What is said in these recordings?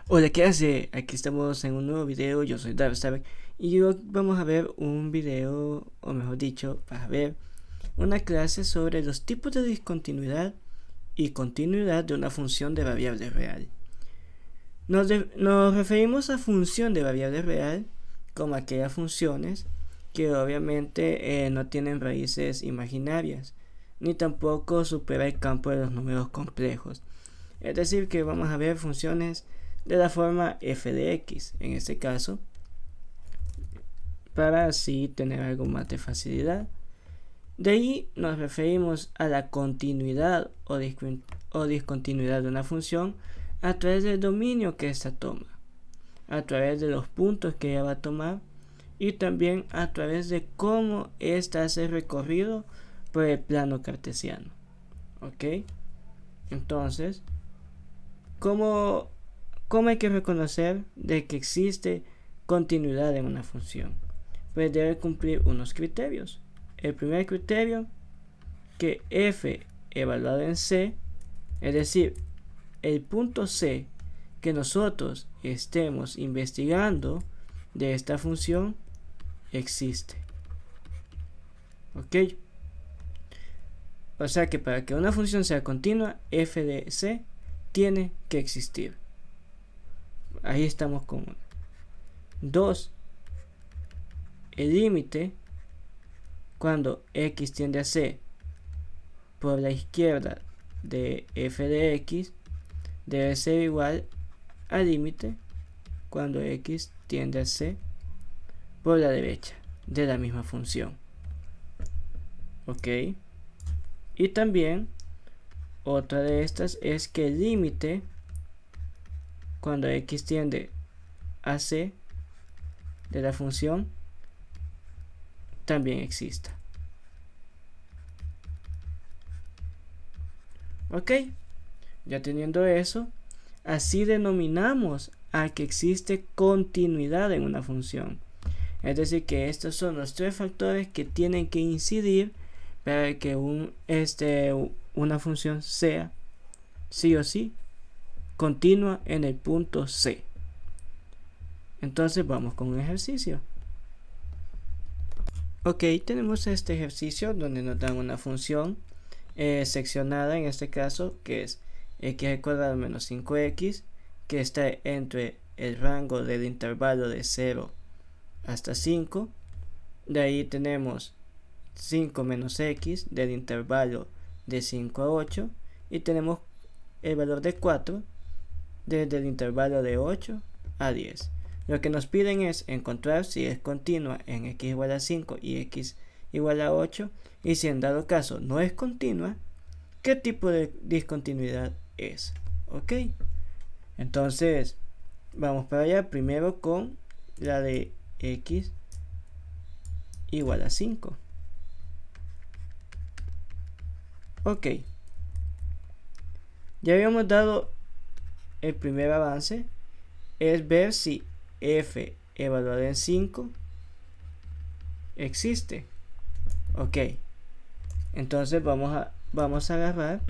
Hola, ¿qué hace? Aquí estamos en un nuevo video, yo soy Darkstar y hoy vamos a ver un video, o mejor dicho, vas a ver una clase sobre los tipos de discontinuidad y continuidad de una función de variable real. Nos referimos a función de variable real como aquellas funciones que obviamente no tienen raíces imaginarias, ni tampoco supera el campo de los números complejos. Es decir, que vamos a ver funciones de la forma f de x, en este caso, para así tener algo más de facilidad. De ahí nos referimos a la continuidad o discontinuidad de una función a través del dominio que ésta toma, a través de los puntos que ella va a tomar y también a través de cómo ésta hace recorrido por el plano cartesiano. ¿Ok? Entonces, ¿cómo hay que reconocer de que existe continuidad en una función? Pues debe cumplir unos criterios. El primer criterio, que f evaluado en c, es decir, el punto c que nosotros estemos investigando de esta función existe. ¿Ok? O sea que para que una función sea continua, f de c tiene que existir. Ahí estamos con 1. 2. El límite cuando x tiende a c por la izquierda de f de x debe ser igual al límite cuando x tiende a c por la derecha de la misma función. ¿Ok? Y también otra de estas es que el límite cuando x tiende a c de la función también exista. ¿Ok? Ya teniendo eso, así denominamos a que existe continuidad en una función. Es decir, que estos son los tres factores que tienen que incidir para que una función sea sí o sí continua en el punto C. Entonces vamos con un ejercicio. Ok, tenemos este ejercicio donde nos dan una función seccionada, en este caso, que es x al cuadrado menos 5x, que está entre el rango del intervalo de 0 hasta 5. De ahí tenemos 5 menos x del intervalo de 5 a 8 y tenemos el valor de 4 desde el intervalo de 8 a 10. Lo que nos piden es encontrar si es continua en x igual a 5 y x igual a 8, y si en dado caso no es continua, qué tipo de discontinuidad es. Ok, entonces vamos para allá primero con la de x igual a 5. Ok, ya habíamos dado el primer avance, es ver si f evaluado en 5 existe. Ok, entonces vamos a agarrar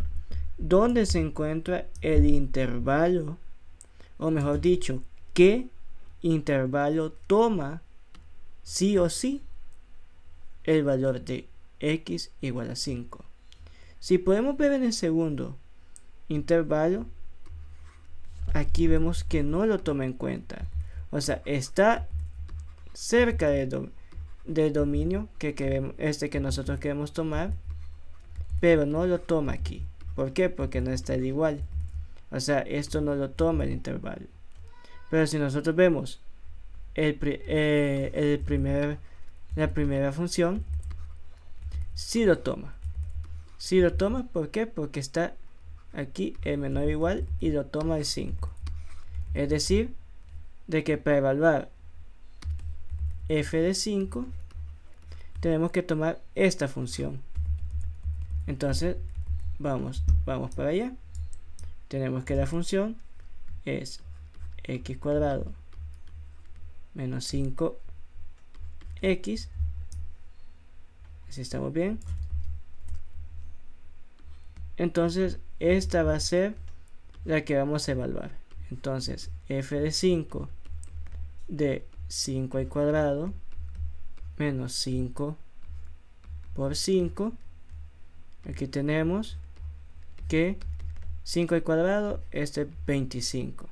donde se encuentra el intervalo, o mejor dicho, qué intervalo toma sí o sí el valor de x igual a 5. Si podemos ver en el segundo intervalo, aquí vemos que no lo toma en cuenta. O sea, está cerca del dominio que nosotros queremos tomar, pero no lo toma aquí. ¿Por qué? Porque no está el igual. O sea, esto no lo toma el intervalo. Pero si nosotros vemos la primera función, sí lo toma. Sí lo toma, ¿por qué? Porque está aquí el menor o igual y lo toma el 5. Es decir, de que para evaluar f de 5 tenemos que tomar esta función. Entonces vamos para allá. Tenemos que la función es x cuadrado menos 5x. Si estamos bien, entonces esta va a ser la que vamos a evaluar. Entonces f de 5 de 5 al cuadrado menos 5 por 5. Aquí tenemos que 5 al cuadrado, este es 25.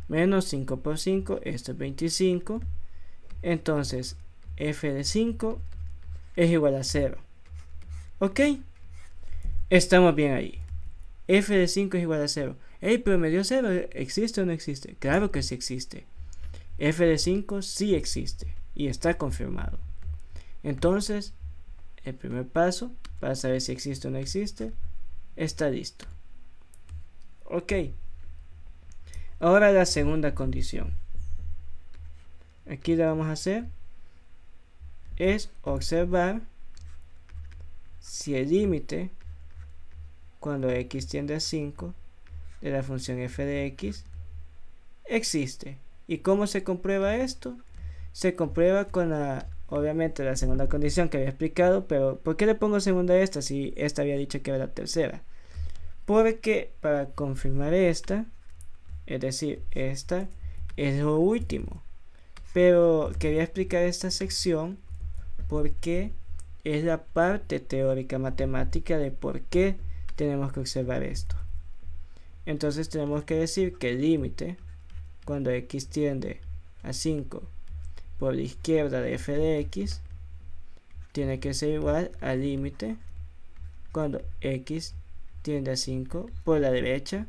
Menos 5 por 5, esto es 25. Entonces, f de 5 es igual a 0. ¿Ok? Estamos bien ahí. F de 5 es igual a 0. Hey, pero me dio 0. ¿Existe o no existe? Claro que sí existe. F de 5 sí existe y está confirmado. Entonces, el primer paso para saber si existe o no existe está listo. Ok. Ahora la segunda condición. Aquí la vamos a hacer es observar si el límite cuando x tiende a 5 de la función f de x existe. ¿Y cómo se comprueba esto? Se comprueba con obviamente la segunda condición que había explicado, pero ¿por qué le pongo segunda a esta si esta había dicho que era la tercera? Porque para confirmar esta, es decir, esta es lo último. Pero quería explicar esta sección porque es la parte teórica matemática de por qué tenemos que observar esto. Entonces tenemos que decir que el límite cuando x tiende a 5 por la izquierda de f de x tiene que ser igual al límite cuando x tiende a 5 por la derecha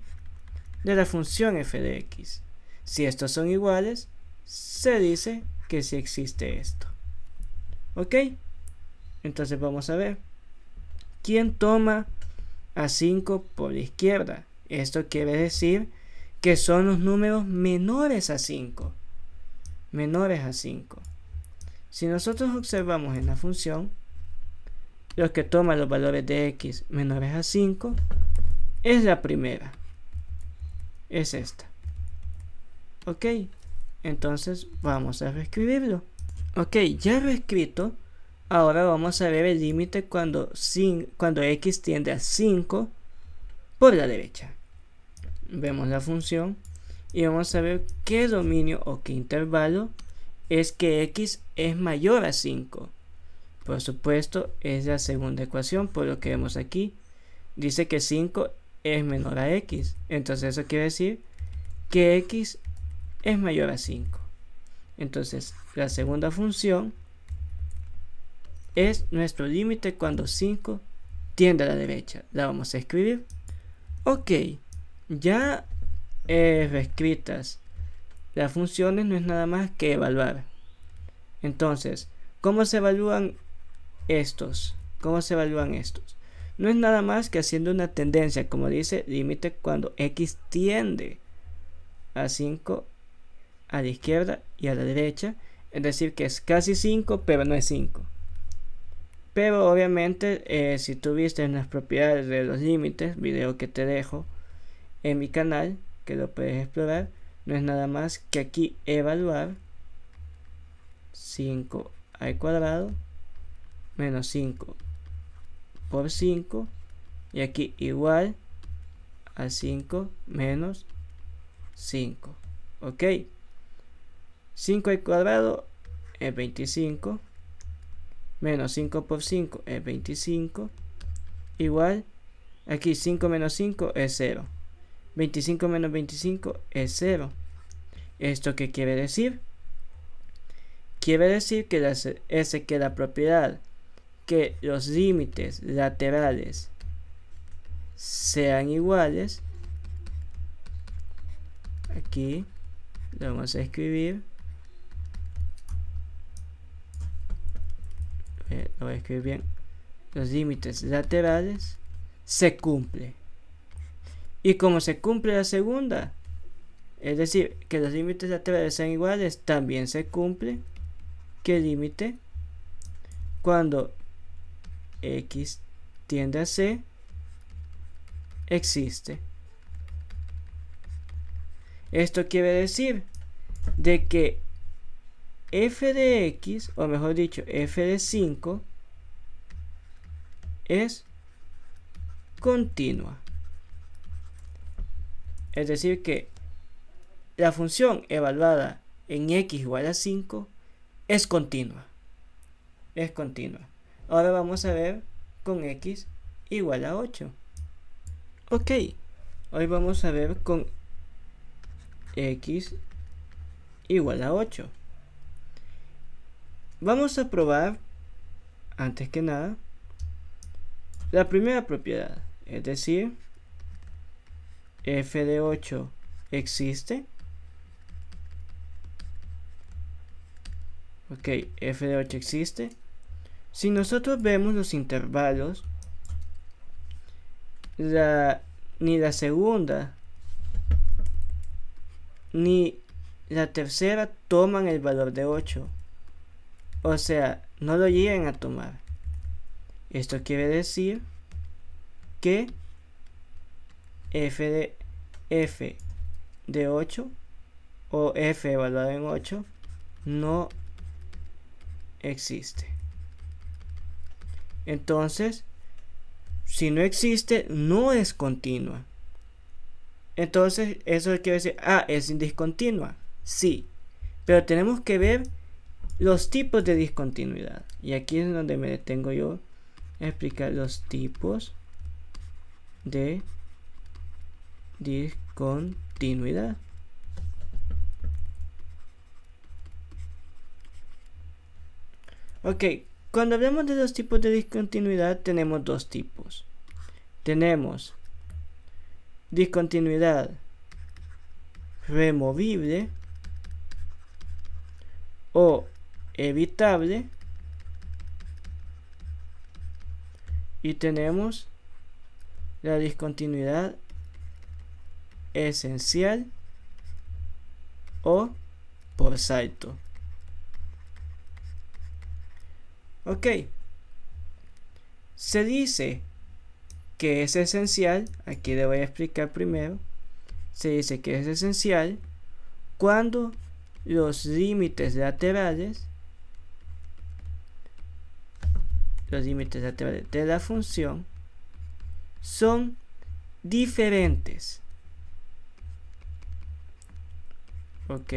de la función f de x. Si estos son iguales, se dice que sí existe esto. ¿Ok? Entonces vamos a ver. ¿Quién toma a 5 por la izquierda? Esto quiere decir que son los números menores a 5. Menores a 5. Si nosotros observamos en la función, los que toman los valores de x menores a 5 es la primera. Es esta. Ok. Entonces vamos a reescribirlo. Ok, ya reescrito. Ahora vamos a ver el límite cuando x tiende a 5 por la derecha. Vemos la función y vamos a ver qué dominio o qué intervalo es que x es mayor a 5. Por supuesto, es la segunda ecuación, por lo que vemos aquí. Dice que 5 es menor a x. Entonces eso quiere decir que x es mayor a 5. Entonces la segunda función es nuestro límite cuando 5 tiende a la derecha. La vamos a escribir. Ok, ya reescritas las funciones, no es nada más que evaluar. Entonces, ¿cómo se evalúan estos? ¿Cómo se evalúan estos? No es nada más que haciendo una tendencia, como dice, límite cuando x tiende a 5 a la izquierda y a la derecha, es decir que es casi 5 pero no es 5. Pero obviamente si tú viste en las propiedades de los límites, video que te dejo en mi canal, que lo puedes explorar, no es nada más que aquí evaluar 5 al cuadrado menos 5 por 5 y aquí igual a 5 menos 5. Ok, 5 al cuadrado es 25 menos 5 por 5 es 25 igual aquí 5 menos 5 es 0. 25 menos 25 es 0. ¿Esto qué quiere decir? Quiere decir que la propiedad que los límites laterales sean iguales, aquí lo vamos a escribir, lo voy a escribir bien, los límites laterales se cumple. Y como se cumple la segunda, es decir, que los límites laterales sean iguales, también se cumple que el límite cuando x tiende a c existe. Esto quiere decir de que f de x, o mejor dicho, f de 5 es continua. Es decir que la función evaluada en x igual a 5 es continua. Es continua. Ahora vamos a ver con x igual a 8. Ok, hoy vamos a ver con x igual a 8. Vamos a probar, antes que nada, la primera propiedad, es decir, f de 8 existe. Ok, f de 8 existe. Si nosotros vemos los intervalos, ni la segunda ni la tercera toman el valor de 8. O sea, no lo llegan a tomar. Esto quiere decir que f de 8 o f evaluado en 8 no existe. Entonces, si no existe, no es continua. Entonces, eso quiere decir, es discontinua. Sí, pero tenemos que ver los tipos de discontinuidad. Y aquí es donde me detengo yo a explicar los tipos de discontinuidad. Ok, cuando hablamos de los tipos de discontinuidad tenemos dos tipos. Tenemos discontinuidad removible o evitable, y tenemos la discontinuidad esencial o por salto. Ok, se dice que es esencial, aquí le voy a explicar primero, se dice que es esencial cuando los límites laterales de la función son diferentes. Ok,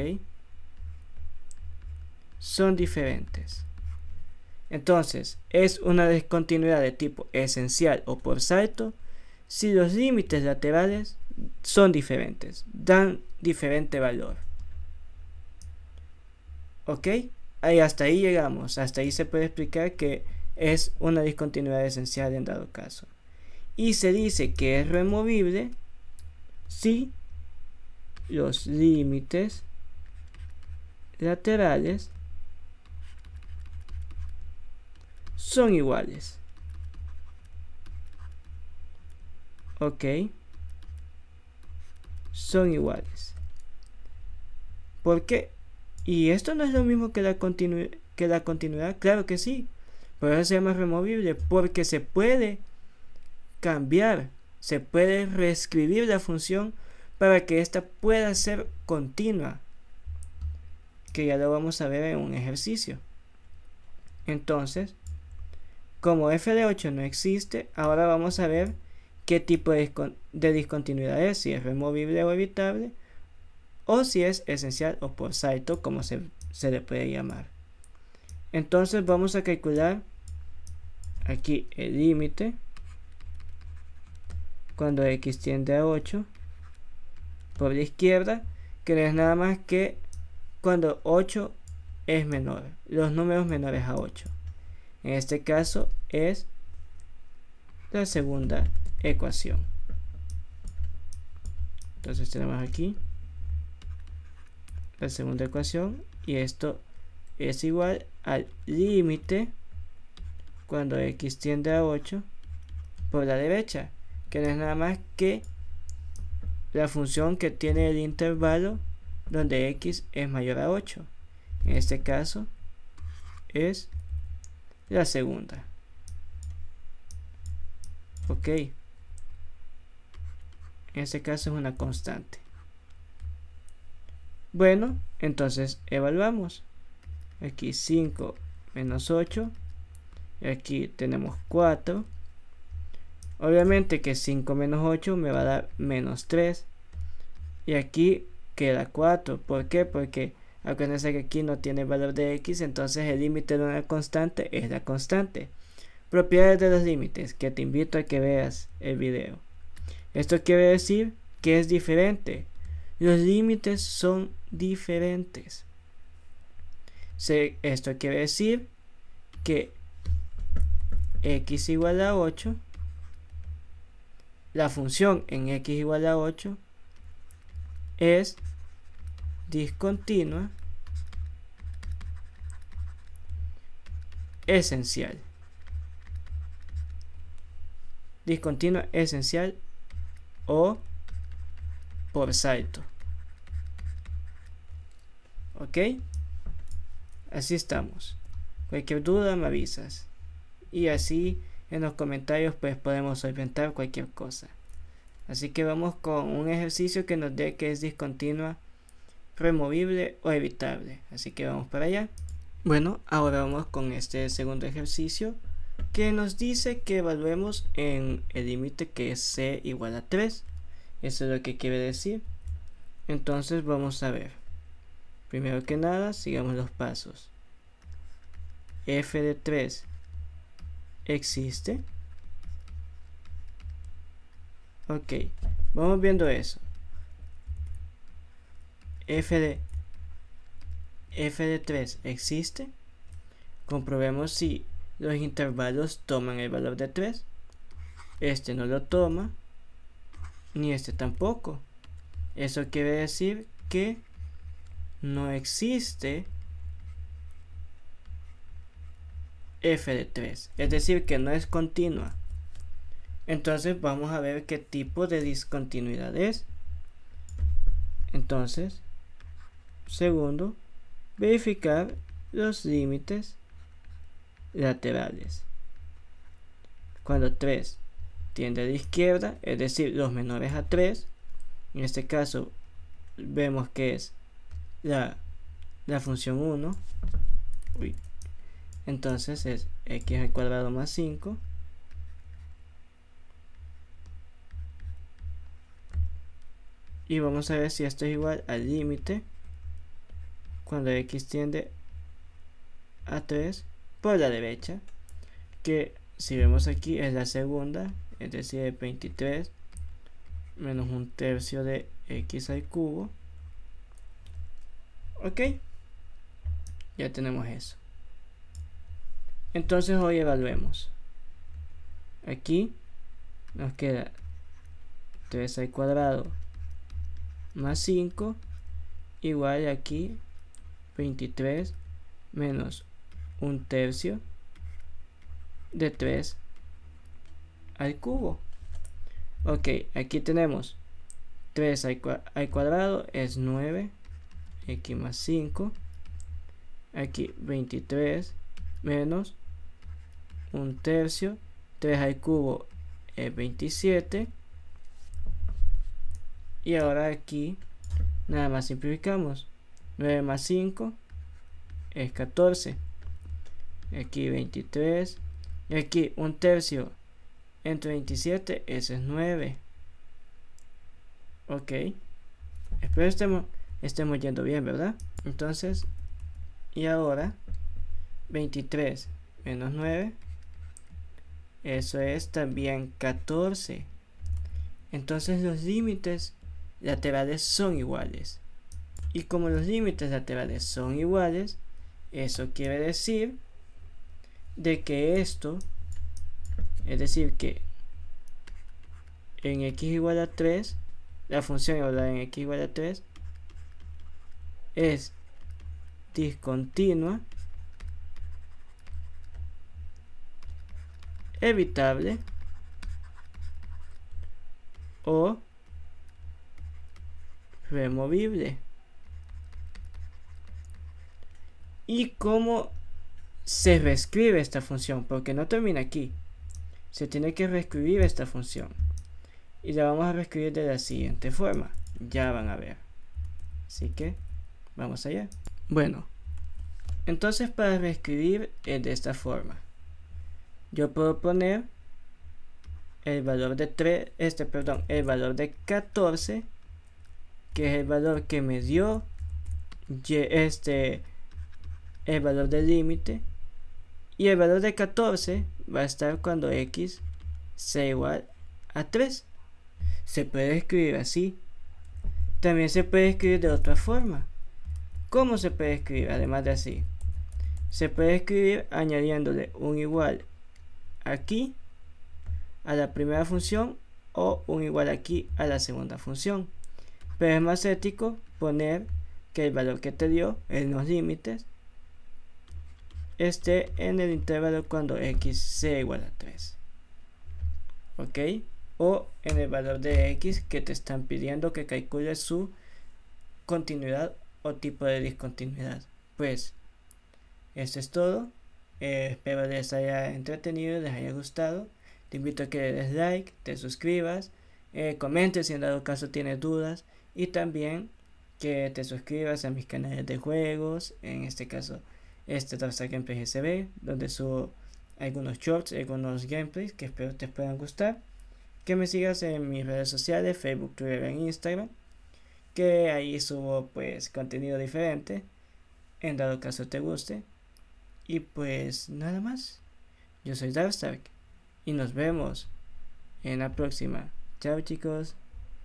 son diferentes. Entonces, es una discontinuidad de tipo esencial o por salto si los límites laterales son diferentes, dan diferente valor. Ok, hasta ahí llegamos, hasta ahí se puede explicar que es una discontinuidad esencial en dado caso. Y se dice que es removible si los límites laterales son iguales. Ok, son iguales. ¿Por qué? ¿Y esto no es lo mismo que la continuidad? Claro que sí. Por eso se llama removible, porque se puede cambiar, se puede reescribir la función para que ésta pueda ser continua, que ya lo vamos a ver en un ejercicio. Entonces, como f de 8 no existe, ahora vamos a ver qué tipo de discontinuidad es, si es removible o evitable, o si es esencial o por salto, como se le puede llamar. Entonces vamos a calcular aquí el límite cuando x tiende a 8 por la izquierda, que no es nada más que cuando 8 es menor, los números menores a 8. En este caso es la segunda ecuación. Entonces tenemos aquí la segunda ecuación, y esto es igual al límite cuando x tiende a 8 por la derecha, que no es nada más que la función que tiene el intervalo donde x es mayor a 8. En este caso es la segunda. Ok, en este caso es una constante. Bueno, entonces evaluamos. Aquí 5 menos 8, y aquí tenemos 4. Obviamente que 5 menos 8 me va a dar menos 3, y aquí queda 4. ¿Por qué? Porque acuérdense que aquí no tiene valor de x, entonces el límite de una constante es la constante. Propiedades de los límites, que te invito a que veas el video. Esto quiere decir que es diferente. Los límites son diferentes. Esto quiere decir que x igual a 8, la función en x igual a 8 es discontinua esencial. Discontinua esencial o por salto. ¿Ok? Así estamos. Cualquier duda me avisas. Y así en los comentarios pues podemos solventar cualquier cosa. Así que vamos con un ejercicio que nos dé que es discontinua, removible o evitable. Así que vamos para allá. Bueno, ahora vamos con este segundo ejercicio que nos dice que evaluemos en el límite que es c igual a 3. Eso es lo que quiere decir. Entonces vamos a ver. Primero que nada, sigamos los pasos. F de 3 existe. Ok, vamos viendo eso. F de 3 existe. Comprobemos si los intervalos toman el valor de 3. Este no lo toma, ni este tampoco. Eso quiere decir que no existe f de 3, es decir, que no es continua. Entonces vamos a ver qué tipo de discontinuidad es. Entonces, segundo, verificar los límites laterales. Cuando 3 tiende a la izquierda, es decir, los menores a 3, en este caso vemos que es la función 1. Entonces es x al cuadrado más 5 y vamos a ver si esto es igual al límite cuando x tiende a 3 por la derecha, que si vemos aquí es la segunda, es decir, 23 menos un tercio de x al cubo. Ok, ya tenemos eso. Entonces hoy evaluemos. Aquí nos queda 3 al cuadrado más 5 igual a aquí 23 menos un tercio de 3 al cubo. Ok, aquí tenemos 3 al cuadrado es 9, x más 5, aquí 23 menos un tercio, 3 al cubo es 27, y ahora aquí nada más simplificamos. 9 más 5 es 14, aquí 23, y aquí un tercio entre 27, ese es 9. Ok, espero estemos yendo bien, ¿verdad? Entonces, y ahora 23 menos 9, eso es también 14. Entonces los límites laterales son iguales. Y como los límites laterales son iguales, eso quiere decir de que esto, es decir, que en x igual a 3, la función evaluada en x igual a 3 es discontinua, evitable o removible. ¿Y cómo se reescribe esta función? Porque no termina aquí. Se tiene que reescribir esta función. Y la vamos a reescribir de la siguiente forma. Ya van a ver. Así que vamos allá. Bueno, entonces para reescribir es de esta forma. Yo puedo poner el valor de 3, el valor de 14 que es el valor que me dio el valor del límite, y el valor de 14 va a estar cuando x sea igual a 3. Se puede escribir así. También se puede escribir de otra forma. ¿Cómo se puede escribir además de así? Se puede escribir añadiéndole un igual aquí a la primera función o un igual aquí a la segunda función. Pero es más ético poner que el valor que te dio en los límites esté en el intervalo cuando x sea igual a 3. ¿Ok? O en el valor de x que te están pidiendo que calcules su continuidad o tipo de discontinuidad. Pues esto es todo. Espero les haya entretenido, les haya gustado. Te invito a que le des like, te suscribas, comentes si en dado caso tienes dudas, y también que te suscribas a mis canales de juegos, en este caso Darkstar Gameplay SB, donde subo algunos shorts, algunos gameplays que espero te puedan gustar. Que me sigas en mis redes sociales, Facebook, Twitter e Instagram, que ahí subo pues contenido diferente, en dado caso te guste. Y pues nada más. Yo soy Darkstar y nos vemos en la próxima. Chao chicos.